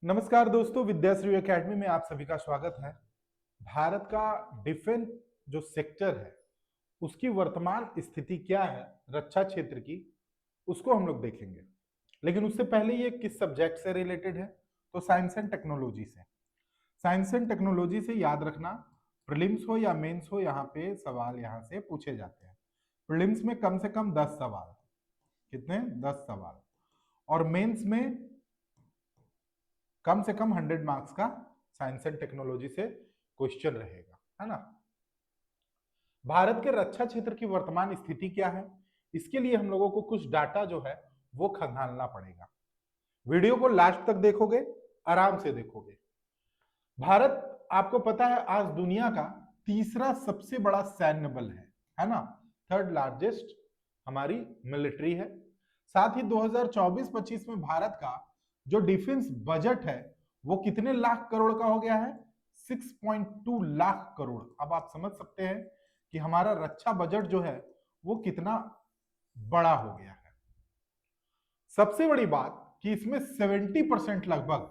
नमस्कार दोस्तों, विद्याश्री एकेडमी में आप सभी का स्वागत है। भारत का डिफेंस जो सेक्टर है उसकी वर्तमान स्थिति क्या है रक्षा क्षेत्र की, उसको हम लोग देखेंगे। लेकिन उससे पहले ये किस सब्जेक्ट से रिलेटेड है, तो साइंस एंड टेक्नोलॉजी से। साइंस एंड टेक्नोलॉजी से याद रखना, प्रीलिम्स हो या मेंस हो, यहाँ पे सवाल यहाँ से पूछे जाते हैं। प्रीलिम्स में कम से कम 10 सवाल, कितने 10 सवाल, और मेंस में कम से कम 100 मार्क्स का साइंस एंड टेक्नोलॉजी से क्वेश्चन रहेगा, है ना। भारत के रक्षा क्षेत्र की वर्तमान स्थिति क्या है, इसके लिए हम लोगों को कुछ डाटा जो है वो खंगालना पड़ेगा। वीडियो को लास्ट तक देखोगे, आराम से देखोगे। भारत, आपको पता है, आज दुनिया का तीसरा सबसे बड़ा सैन्य बल है ना। थर्ड लार्जेस्ट हमारी मिलिट्री है। साथ ही 2024-25 में भारत का जो डिफेंस बजट है वो कितने लाख करोड़ का हो गया है, 6.2 लाख करोड़। अब आप समझ सकते हैं कि हमारा रक्षा बजट जो है वो कितना बड़ा हो गया है। सबसे बड़ी बात कि इसमें 70% लगभग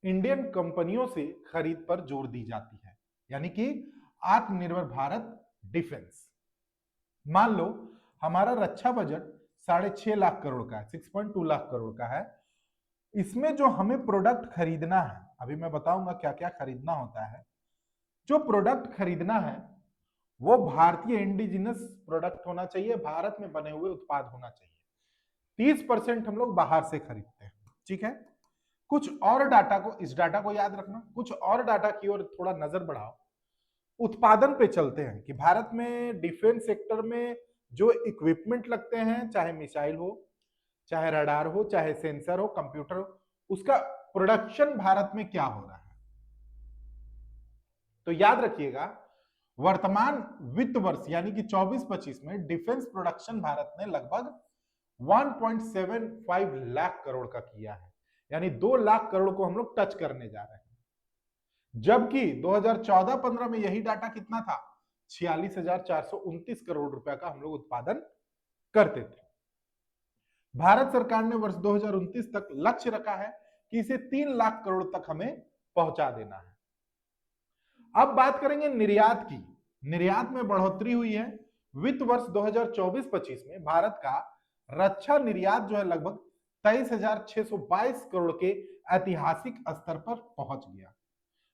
इंडियन कंपनियों से खरीद पर जोर दी जाती है, यानी कि आत्मनिर्भर भारत डिफेंस। मान लो हमारा रक्षा बजट 6.5 लाख करोड़ का है, 6.2 लाख करोड़ का है। इसमें जो हमें प्रोडक्ट खरीदना है, अभी मैं बताऊंगा क्या क्या खरीदना होता है। जो प्रोडक्ट खरीदना है वो भारतीय इंडिजिनस प्रोडक्ट होना चाहिए, भारत में बने हुए उत्पाद होना चाहिए। 30% हम लोग बाहर से खरीदते हैं, ठीक है। कुछ और डाटा को, इस डाटा को याद रखना, कुछ और डाटा की ओर थोड़ा नजर बढ़ाओ। उत्पादन पे चलते हैं कि भारत में डिफेंस सेक्टर में जो इक्विपमेंट लगते हैं, चाहे मिसाइल हो, चाहे रडार हो, चाहे सेंसर हो, कंप्यूटर हो, उसका प्रोडक्शन भारत में क्या हो रहा है। तो याद रखिएगा, वर्तमान वित्त वर्ष यानी कि 24-25 में डिफेंस प्रोडक्शन भारत ने लगभग 1.75 लाख करोड़ का किया है, यानी 2 लाख करोड़ को हम लोग टच करने जा रहे हैं। जबकि 2014-15 में यही डाटा कितना था, 46,429 करोड़ रुपए का हम लोग उत्पादन करते थे। भारत सरकार ने वर्ष 2029 तक लक्ष्य रखा है कि इसे 3 लाख करोड़ तक हमें पहुंचा देना है। अब बात करेंगे निर्यात की। निर्यात में बढ़ोतरी हुई है। वित्त वर्ष 2024-25 में भारत का रक्षा निर्यात जो है लगभग 23,622 करोड़ के ऐतिहासिक स्तर पर पहुंच गया,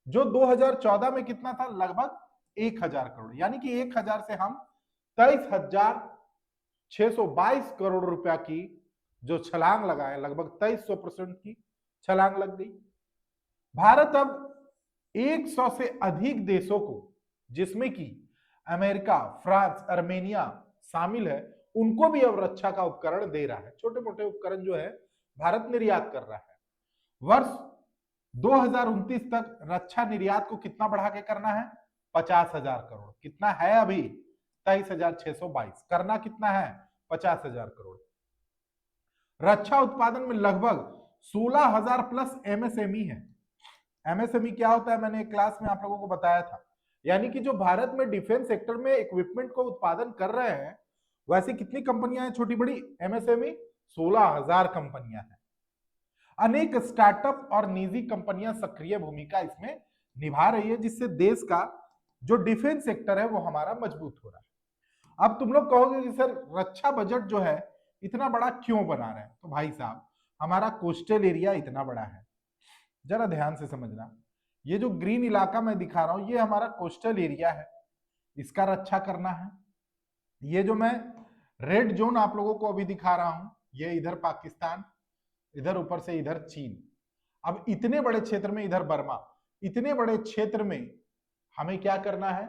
जो 2014 में कितना था, लगभग 1,000 करोड़। यानी कि 1,000 से हम 23,622 करोड़ रुपया की जो छलांग लगाए, लगभग 2300% की छलांग लग गई। भारत अब 100 से अधिक देशों को, जिसमें कि अमेरिका, फ्रांस, अर्मेनिया शामिल है, उनको भी अब रक्षा का उपकरण दे रहा है। छोटे मोटे उपकरण जो है भारत निर्यात कर रहा है। वर्ष 2029 तक रक्षा निर्यात को कितना बढ़ा के करना है, 50,000 करोड़। कितना है अभी, 23,622। करना कितना है, 50,000 करोड़। रक्षा उत्पादन में लगभग 16,000 प्लस एमएसएमई है। एमएसएमई क्या होता है, मैंने एक क्लास में आप लोगों को बताया था। यानी कि जो भारत में डिफेंस सेक्टर में इक्विपमेंट को उत्पादन कर रहे हैं, वैसे कितनी कंपनियां हैं छोटी बड़ी, एमएसएमई 16,000 कंपनियां हैं। अनेक स्टार्टअप और निजी कंपनियां सक्रिय भूमिका इसमें निभा रही है, जिससे देश का जो डिफेंस सेक्टर है वो हमारा मजबूत हो रहा है। अब तुम लोग कहोगे कि सर रक्षा बजट जो है इतना बड़ा क्यों बना रहे हैं, तो भाई साहब हमारा कोस्टल एरिया इतना बड़ा है, जरा ध्यान से समझना। ये जो ग्रीन इलाका मैं दिखा रहा हूं ये हमारा कोस्टल एरिया है, इसका रक्षा करना है। ये जो मैं रेड जोन आप लोगों को अभी दिखा रहा हूं, ये इधर पाकिस्तान, इधर ऊपर से इधर चीन। अब इतने बड़े क्षेत्र में इधर बर्मा, इतने बड़े क्षेत्र में हमें क्या करना है,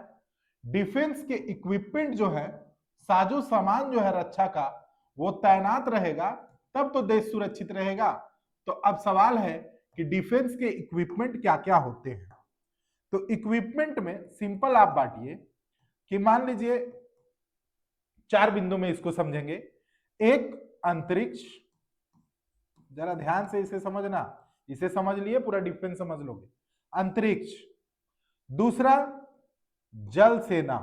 डिफेंस के इक्विपमेंट जो है, साजो सामान जो है रक्षा का, वो तैनात रहेगा, तब तो देश सुरक्षित रहेगा। तो अब सवाल है कि डिफेंस के इक्विपमेंट क्या क्या होते हैं। तो इक्विपमेंट में सिंपल आप बांटिए कि मान लीजिए 4 बिंदु में इसको समझेंगे। एक, अंतरिक्ष, जरा ध्यान से इसे समझना, इसे समझ लिए पूरा डिफेंस समझ लोगे। अंतरिक्ष। दूसरा, जल सेना,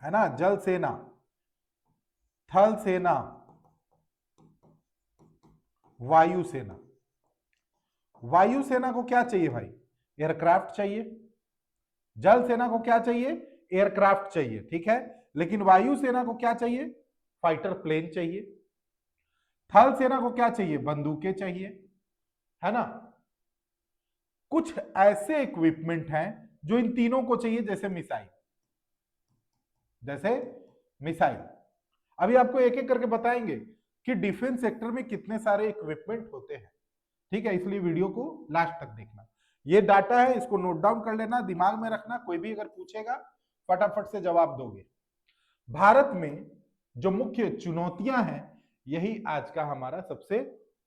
है ना, जल सेना। थल सेना, वायुसेना। वायुसेना को क्या चाहिए भाई? एयरक्राफ्ट चाहिए। जल सेना को क्या चाहिए? एयरक्राफ्ट चाहिए, ठीक है। लेकिन वायुसेना को क्या चाहिए? फाइटर प्लेन चाहिए। थल सेना को क्या चाहिए? बंदूकें चाहिए, है ना। कुछ ऐसे इक्विपमेंट हैं जो इन तीनों को चाहिए, जैसे मिसाइल। जैसे मिसाइल अभी आपको एक एक करके बताएंगे कि डिफेंस सेक्टर में कितने सारे इक्विपमेंट होते हैं, ठीक है। इसलिए वीडियो को लास्ट तक देखना। ये डाटा है, इसको नोट डाउन कर लेना, दिमाग में रखना, कोई भी अगर पूछेगा फटाफट से जवाब दोगे। भारत में जो मुख्य चुनौतियां हैं, यही आज का हमारा सबसे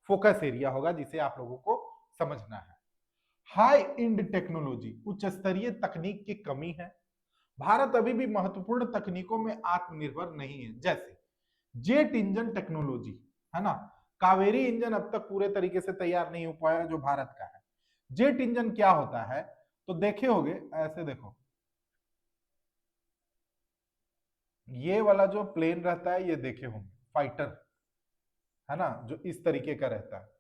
फोकस एरिया होगा, जिसे आप लोगों को समझना है। हाई इंड टेक्नोलॉजी, उच्च स्तरीय तकनीक की कमी है। भारत अभी भी महत्वपूर्ण तकनीकों में आत्मनिर्भर नहीं है, जैसे जेट इंजन टेक्नोलॉजी, है ना। कावेरी इंजन अब तक पूरे तरीके से तैयार नहीं हो पाया जो भारत का है। जेट इंजन क्या होता है तो देखे होगे, ऐसे देखो, ये वाला जो प्लेन रहता है ये देखे होंगे, फाइटर, है ना, जो इस तरीके का रहता है।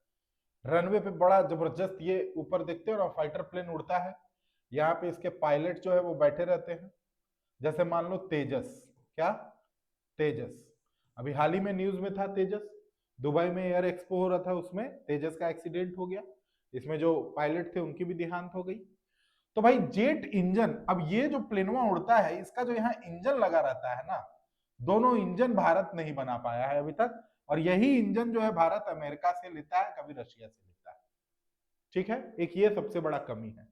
रनवे पे बड़ा जबरदस्त ये ऊपर देखते हो ना, फाइटर प्लेन उड़ता है। यहाँ पे इसके पायलट जो है वो बैठे रहते हैं। जैसे मान लो तेजस, क्या तेजस, अभी हाल ही में न्यूज में था तेजस, दुबई में एयर एक्सपो हो रहा था, उसमें तेजस का एक्सीडेंट हो गया। इसमें जो पायलट थे उनकी भी देहांत हो गई। तो भाई जेट इंजन, अब ये जो प्लेनवा उड़ता है इसका जो यहाँ इंजन लगा रहता है ना, दोनों इंजन भारत नहीं बना पाया है अभी तक। और यही इंजन जो है भारत अमेरिका से लेता है, कभी रशिया से लेता है, ठीक है। एक ये सबसे बड़ा कमी है।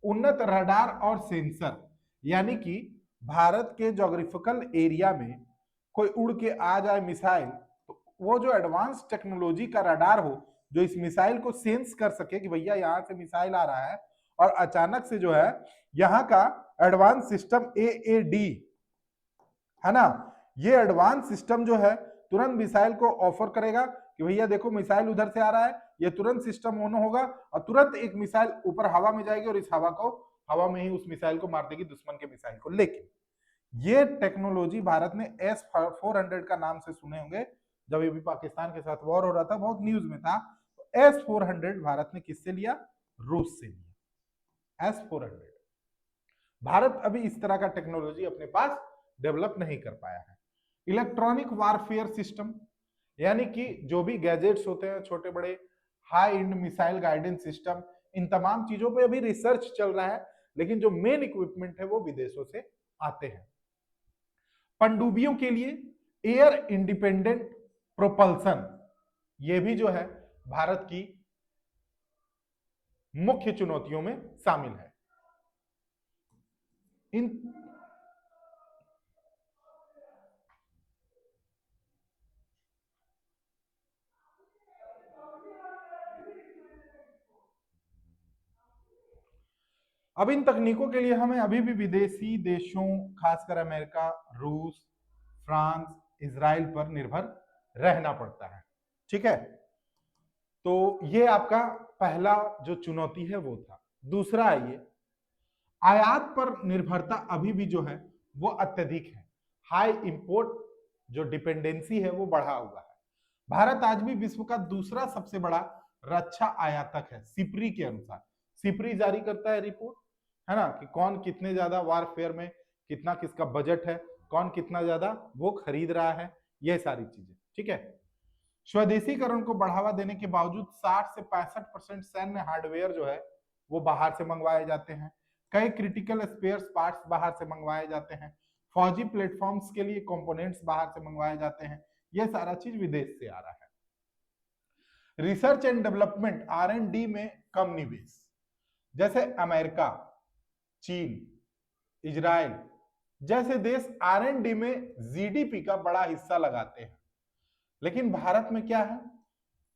उन्नत रडार और सेंसर, यानी कि भारत के ज्योग्राफिकल एरिया में कोई उड़ के आ जाए मिसाइल, तो वो जो एडवांस टेक्नोलॉजी का रडार हो, जो इस मिसाइल को सेंस कर सके कि भैया यहाँ से मिसाइल आ रहा है, और अचानक से जो है यहाँ का एडवांस सिस्टम AAD, है ना, ये एडवांस सिस्टम जो है तुरंत मिसाइल को ऑफर करेगा कि भैया देखो मिसाइल उधर से आ रहा है, ये तुरंत सिस्टम ऑन होगा और तुरंत एक मिसाइल ऊपर हवा में जाएगी और इस हवा में ही उस मिसाइल को मार देगी, दुश्मन के मिसाइल को। लेकिन ये टेक्नोलॉजी भारत ने S-400 का नाम से सुने होंगे, जब ये भी पाकिस्तान के साथ वॉर हो रहा था, बहुत न्यूज में था। तो S-400 भारत ने किससे लिया? रूस से लिया S-400। भारत अभी इस तरह का टेक्नोलॉजी अपने पास डेवलप नहीं कर पाया है। इलेक्ट्रॉनिक वारफेयर सिस्टम, यानी कि जो भी गैजेट्स होते हैं छोटे बड़े, high end missile guidance system, इन तमाम चीजों पे अभी रिसर्च चल रहा है, लेकिन जो मेन इक्विपमेंट है वो विदेशों से आते हैं। पनडुब्बियों के लिए एयर इंडिपेंडेंट प्रोपल्सन, ये भी जो है भारत की मुख्य चुनौतियों में शामिल है। इन अब इन तकनीकों के लिए हमें अभी भी विदेशी देशों, खासकर अमेरिका, रूस, फ्रांस, इजराइल पर निर्भर रहना पड़ता है, ठीक है। तो ये आपका पहला जो चुनौती है वो था। दूसरा आइए, आयात पर निर्भरता अभी भी जो है वो अत्यधिक है। हाई इंपोर्ट जो डिपेंडेंसी है वो बढ़ा हुआ है। भारत आज भी विश्व का दूसरा सबसे बड़ा रक्षा आयातक है, सिपरी के अनुसार। सिपरी जारी करता है रिपोर्ट, है ना, कि कौन कितने ज्यादा वारफेयर में कितना किसका बजट है, कौन कितना ज्यादा वो खरीद रहा है, ये सारी चीजें, ठीक है। स्वदेशीकरण को बढ़ावा देने के बावजूद 60 से 65% सैन्य हार्डवेयर जो है वो बाहर से मंगवाए जाते हैं। कई क्रिटिकल स्पेयर्स पार्ट्स बाहर से मंगवाए जाते हैं। फौजी प्लेटफॉर्म्स के लिए कंपोनेंट्स बाहर से मंगवाए जाते हैं। ये सारा चीज विदेश से आ रहा है। रिसर्च एंड डेवलपमेंट R&D में कम निवेश, जैसे अमेरिका, चीन, इजराइल जैसे देश R&D में GDP का बड़ा हिस्सा लगाते हैं। लेकिन भारत में क्या है,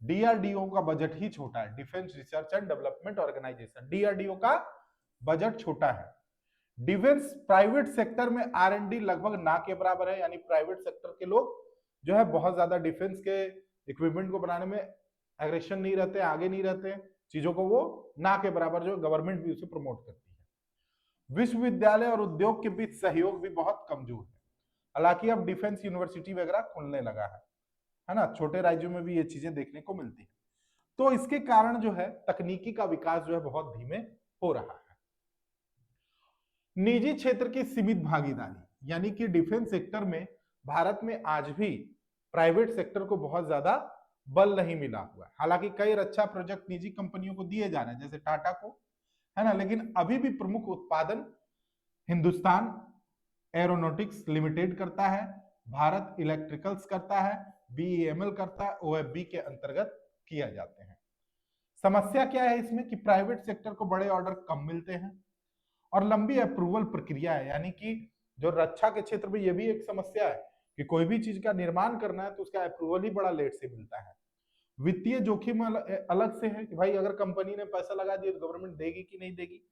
DRDO का बजट ही छोटा है, defence research and development organisation, DRDO का बजट छोटा है। डिफेंस प्राइवेट सेक्टर में R&D लगभग ना के बराबर है, यानी प्राइवेट सेक्टर के लोग जो है बहुत ज्यादा डिफेंस के इक्विपमेंट को बनाने में एग्रेशन नहीं रहते, आगे नहीं रहते, चीजों को वो ना के बराबर जो गवर्नमेंट भी उसे प्रमोट करती है। विश्वविद्यालय और उद्योग के बीच सहयोग भी बहुत कमजोर है। हालांकि अब डिफेंस यूनिवर्सिटी वगैरह खुलने लगा है ना, छोटे राज्यों में भी ये चीजें देखने को मिलती है। तो इसके कारण जो है तकनीकी का विकास जो है बहुत धीमे हो रहा है। निजी क्षेत्र की सीमित भागीदारी, यानी कि डिफेंस सेक्टर में भारत में आज भी प्राइवेट सेक्टर को बहुत ज्यादा बल नहीं मिला हुआ है। हालांकि कई रक्षा प्रोजेक्ट निजी कंपनियों को दिए जा रहे हैं, जैसे टाटा को, है ना, लेकिन अभी भी प्रमुख उत्पादन हिंदुस्तान एरोनॉटिक्स लिमिटेड करता है, भारत इलेक्ट्रिकल्स करता है, बीईएमएल करता है, ओएफबी के अंतर्गत किया जाते हैं। समस्या क्या है इसमें कि प्राइवेट सेक्टर को बड़े ऑर्डर कम मिलते हैं और लंबी अप्रूवल प्रक्रिया है, यानी कि जो रक्षा के क्षेत्र में ये भी एक समस्या है कि कोई भी चीज का निर्माण करना है तो उसका अप्रूवल ही बड़ा लेट से मिलता है। वित्तीय जोखिम अलग से है कि भाई अगर कंपनी ने पैसा लगा दिया तो गवर्नमेंट देगी कि नहीं देगी।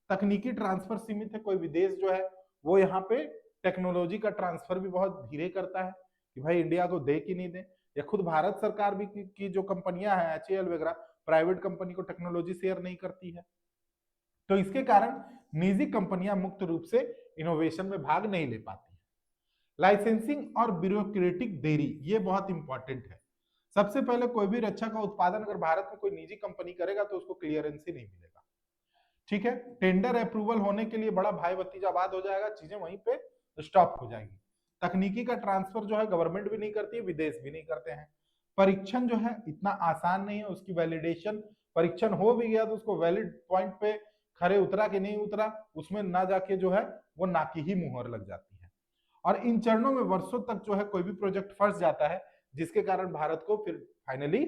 तकनीकी ट्रांसफर सीमित है, कोई विदेश जो है वो यहाँ पे टेक्नोलॉजी का ट्रांसफर भी बहुत धीरे करता है कि भाई इंडिया को दे कि नहीं दे, या खुद भारत सरकार भी की जो कंपनियां हैं एचएएल वगैरह प्राइवेट कंपनी को टेक्नोलॉजी शेयर नहीं करती है। तो इसके कारण निजी कंपनियां मुक्त रूप से इनोवेशन में भाग नहीं ले पाती। लाइसेंसिंग और ब्यूरोक्रेटिक देरी, ये बहुत इंपॉर्टेंट है। सबसे पहले कोई भी रक्षा का उत्पादन अगर भारत में कोई निजी कंपनी करेगा तो उसको क्लियरेंस ही नहीं मिलेगा, ठीक है। टेंडर अप्रूवल होने के लिए बड़ा भाई भतीजावाद हो जाएगा, चीजें वहीं पे स्टॉप हो जाएगी। तकनीकी का ट्रांसफर जो है गवर्नमेंट भी नहीं करती है, विदेश भी नहीं करते हैं। परीक्षण जो है इतना आसान नहीं है, उसकी वैलिडेशन, परीक्षण हो भी गया तो उसको वैलिड पॉइंट पे खरे उतरा कि नहीं उतरा, उसमें ना जाके जो है वो ना की ही मुहर लग जाती है। और इन चरणों में वर्षों तक जो है कोई भी प्रोजेक्ट फंस जाता है, जिसके कारण भारत को फिर फाइनली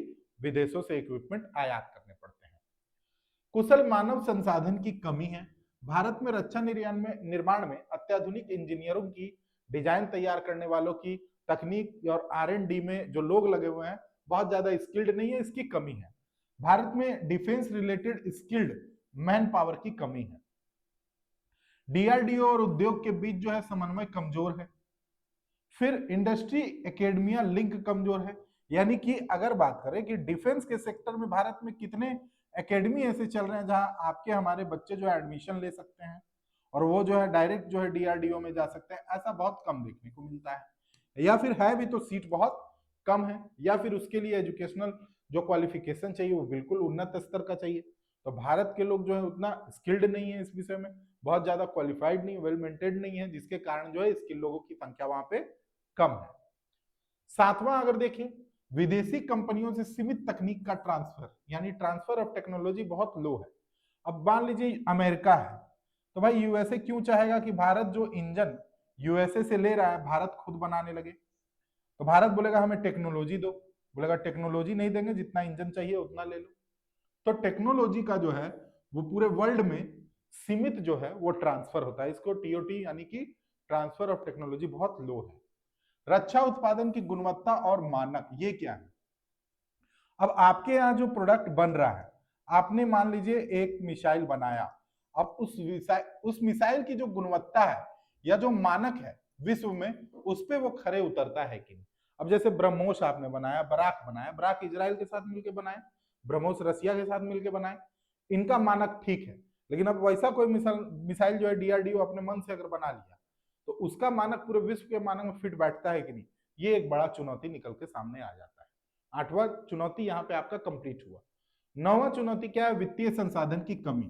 विदेशों से इक्विपमेंट आयात करने पड़ते हैं। कुशल मानव संसाधन की कमी है। भारत में रक्षा निर्माण में अत्याधुनिक इंजीनियरों की, डिजाइन तैयार करने वालों की, तकनीक और R&D में जो लोग लगे हुए हैं बहुत ज्यादा स्किल्ड नहीं है, इसकी कमी है। भारत में defence related skilled man power की कमी है। डीआरडीओ और उद्योग के बीच जो है समन्वय कमजोर है। फिर इंडस्ट्री एकेडमिया लिंक कमजोर है, यानी कि अगर बात करें कि डिफेंस के सेक्टर में भारत में कितने एकेडमी ऐसे चल रहे हैं जहां आपके हमारे बच्चे जो है एडमिशन ले सकते हैं और वो जो है डायरेक्ट जो है डीआरडीओ में जा सकते हैं, ऐसा बहुत कम देखने को मिलता है। या फिर है भी तो सीट बहुत कम है, या फिर उसके लिए एजुकेशनल जो क्वालिफिकेशन चाहिए वो बिल्कुल उन्नत स्तर का चाहिए। तो भारत के लोग जो है उतना स्किल्ड नहीं है इस विषय में, बहुत ज्यादा क्वालिफाइड नहीं, वेल मेंटेन्ड नहीं है, जिसके कारण जो है स्किल लोगों की संख्या वहां पे कम है। सातवां अगर देखें, विदेशी कंपनियों से सीमित तकनीक का ट्रांसफर, यानी ट्रांसफर ऑफ टेक्नोलॉजी बहुत लो है। अब मान लीजिए अमेरिका है, तो भाई यूएसए क्यों चाहेगा कि भारत जो इंजन यूएसए से ले रहा है भारत खुद बनाने लगे। तो भारत बोलेगा हमें टेक्नोलॉजी दो, बोलेगा टेक्नोलॉजी नहीं देंगे, जितना इंजन चाहिए उतना ले लो। तो टेक्नोलॉजी का जो है वो पूरे वर्ल्ड में सीमित जो है वो ट्रांसफर होता है, इसको टीओटी यानी कि ट्रांसफर ऑफ टेक्नोलॉजी बहुत लो है। रक्षा उत्पादन की गुणवत्ता और मानक, ये क्या है। अब आपके यहाँ जो प्रोडक्ट बन रहा है, आपने मान लीजिए एक मिसाइल बनाया, अब उस मिसाइल की जो गुणवत्ता है या जो मानक है विश्व में, उस पर वो खरे उतरता है कि नहीं। अब जैसे ब्रह्मोस आपने बनाया, बराक बनाया, बराक इजराइल के साथ मिलकर बनाए, ब्रह्मोस रसिया के साथ मिलकर बनाए, इनका मानक ठीक है। लेकिन अब वैसा कोई मिसाइल जो है डीआरडीओ अपने मन से अगर बना लिया तो उसका मानक पूरे विश्व के मानक में फिट बैठता है कि नहीं, ये एक बड़ा चुनौती निकल के सामने आ जाता है। आठवां चुनौती यहाँ पे आपका कंप्लीट हुआ। नौवां चुनौती क्या है, वित्तीय संसाधन की कमी।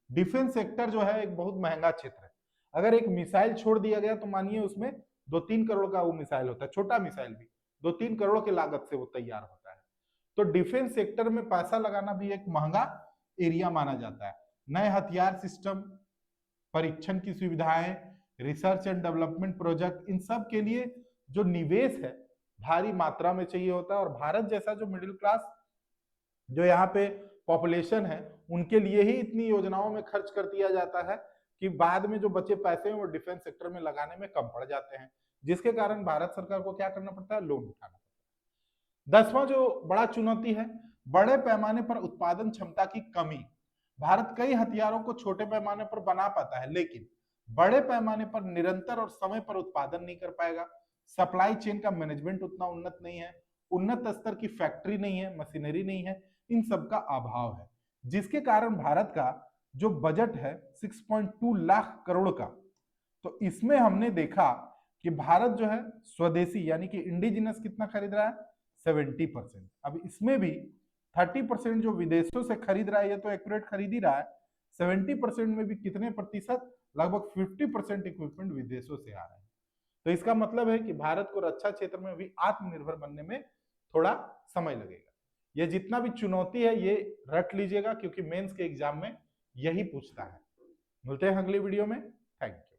डिफेंस सेक्टर जो है एक बहुत महंगा क्षेत्र है। अगर एक मिसाइल छोड़ दिया गया तो मानिए उसमें 2-3 करोड़ का वो मिसाइल होता है, छोटा मिसाइल भी 2-3 करोड़ की लागत से वो तैयार होता है। तो डिफेंस सेक्टर में पैसा लगाना भी एक महंगा एरिया माना जाता है। नए हथियार सिस्टम, परीक्षण की सुविधाएं, रिसर्च एंड डेवलपमेंट प्रोजेक्ट, इन सब के लिए जो निवेश है भारी मात्रा में चाहिए होता है। और भारत जैसा जो मिडिल क्लास जो यहाँ पे पॉपुलेशन है, उनके लिए ही इतनी योजनाओं में खर्च कर दिया जाता है कि बाद में जो बचे पैसे हैं वो डिफेंस सेक्टर में लगाने में कम पड़ जाते हैं, जिसके कारण भारत सरकार को क्या करना पड़ता है, लोन उठाना पड़ता है। 10वां जो बड़ा चुनौती है, बड़े पैमाने पर उत्पादन क्षमता की कमी। भारत कई हथियारों को छोटे पैमाने पर बना पाता है, लेकिन बड़े पैमाने पर निरंतर और समय पर उत्पादन नहीं कर पाएगा। सप्लाई चेन का मैनेजमेंट उतना उन्नत नहीं है, उन्नत स्तर की फैक्ट्री नहीं है, मशीनरी नहीं है, इन सब का अभाव है, जिसके कारण भारत का जो बजट है 6.2 लाख करोड़ का, तो इसमें हमने देखा कि भारत जो है स्वदेशी यानी कि इंडिजिनस कितना खरीद रहा है, 70%। अब इसमें भी 30% जो विदेशों से खरीद रहा है, ये तो एक्यूरेट खरीद ही रहा है, 70% में भी कितने प्रतिशत, लगभग 50% इक्विपमेंट विदेशों से आ रहे हैं। तो इसका मतलब है कि भारत को रक्षा क्षेत्र में भी आत्मनिर्भर बनने में थोड़ा समय लगेगा। ये जितना भी चुनौती है ये रट लीजिएगा, क्योंकि मेंस के एग्जाम में यही पूछता है। मिलते हैं अगली वीडियो में। Thank you.